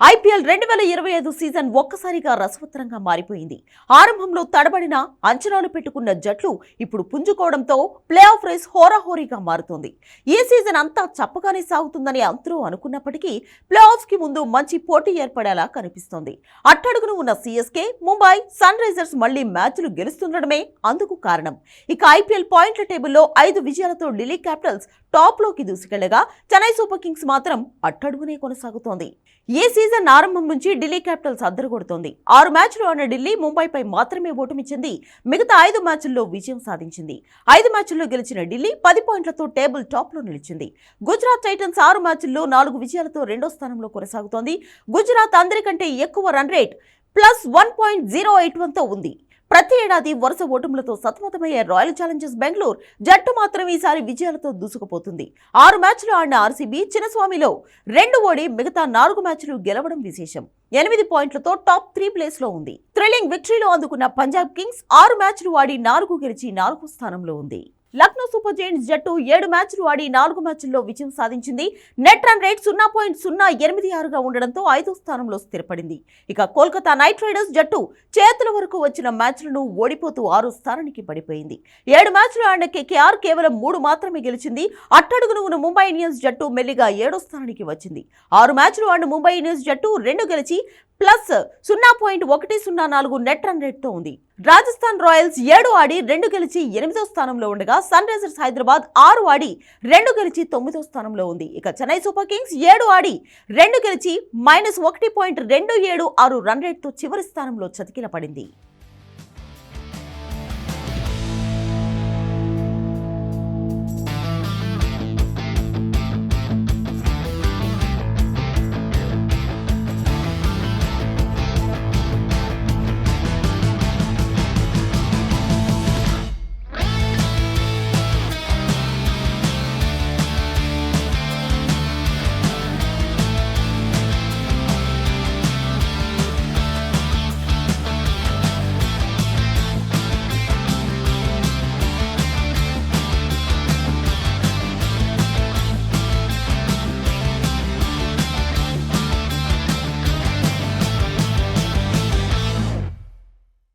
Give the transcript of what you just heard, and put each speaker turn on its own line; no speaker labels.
IPL 2025 season ఒక్కసారిగా రసవత్తరంగా మారిపోయింది. ఆరంభంలో తడబడిన అంచనాలు పెట్టుకున్న జట్లు ఇప్పుడు పుంజుకోవడంతో ప్లే ఆఫ్ రేస్ హోరాహోరీగా మారుతోంది. ఈ సీజన్ అంతా చప్పగానే సాగుతుందని అందరూ అనుకున్నప్పటికీ ప్లే ఆఫ్స్ కి ముందు మంచి పోటీ ఏర్పడేలా కనిపిస్తోంది. అట్టడుగును ఉన్న సిఎస్కే, ముంబై, సన్ రైజర్స్ మళ్లీ మ్యాచ్లు గెలుస్తుండడమే అందుకు కారణం. ఇక ఐపీఎల్ పాయింట్ల టేబుల్లో 5 విజయాలతో ఢిల్లీ క్యాపిటల్స్ టాప్ లోకి దూసుకెళ్లగా చెన్నై సూపర్ కింగ్స్ మాత్రం అట్టడుగునే కొనసాగుతోంది. ఈ సీజన్ ఆరంభం నుంచి ఢిల్లీ క్యాపిటల్స్ అద్దరగొడుతోంది. 6 మ్యాచ్లు ఆడిన ఢిల్లీ ముంబైపై మాత్రమే ఓటమిచ్చింది. మిగతా 5 మ్యాచ్ల్లో విజయం సాధించింది. 5 మ్యాచ్ల్లో గెలిచిన ఢిల్లీ 10 పాయింట్లతో టేబుల్ టాప్ లో నిలిచింది. గుజరాత్ టైటన్స్ 6 మ్యాచ్ల్లో 4 విజయాలతో రెండో స్థానంలో కొనసాగుతోంది. గుజరాత్ అందరికంటే ఎక్కువ రన్ రేట్ +1.081తో ఉంది. ప్రతి ఏడాది వరుస ఓటములతో సతమతమయ్యే రాయల్ ఛాలెంజర్స్ బెంగళూరు జట్టు మాత్రం ఈసారి విజయాలతో దూసుకుపోతుంది. 6 మ్యాచ్లు ఆడిన ఆర్సీబీ చిన్నస్వామిలో 2 ఓడి మిగతా 4 మ్యాచ్లు గెలవడం విశేషం. 8 పాయింట్లతో టాప్ 3 ప్లేస్ లో ఉంది. థ్రిల్లింగ్ విక్టరీలో అందుకున్న పంజాబ్ కింగ్స్ 6 మ్యాచ్లు ఆడి 4 గెలిచి 4వ స్థానంలో ఉంది. లక్నో సూపర్ జైంట్స్ జట్టు 7 మ్యాచ్లు ఆడి 4 మ్యాచ్ల్లో విజయం సాధించింది. నెట్ రన్ రేట్ 0.086గా ఉండడంతో 5వ స్థానంలో స్థిరపడింది. ఇక కోల్కతా నైట్ రైడర్స్ జట్టు చేతుల వరకు వచ్చిన మ్యాచ్లను ఓడిపోతూ 6వ స్థానానికి పడిపోయింది. 7 మ్యాచ్లు ఆడిన కేకేఆర్ కేవలం 3 మాత్రమే గెలిచింది. అట్టడుగును ఉన్న ముంబై ఇండియన్స్ జట్టు మెల్లిగా 7వ స్థానానికి వచ్చింది. 6 మ్యాచ్లు ఆడిన ముంబై ఇండియన్స్ జట్టు 2 గెలిచి +0.104 నెట్ రన్ రేట్తో ఉంది. రాజస్థాన్ రాయల్స్ 7 ఆడి 2 గెలిచి 8వ స్థానంలో ఉండగా సన్ రైజర్స్ హైదరాబాద్ 6 ఆడి 2 గెలిచి 9వ స్థానంలో ఉంది. ఇక చెన్నై సూపర్ కింగ్స్ 7 ఆడి 2 గెలిచి -1.276 రన్ రేట్తో చివరి స్థానంలో చతికిల పడింది.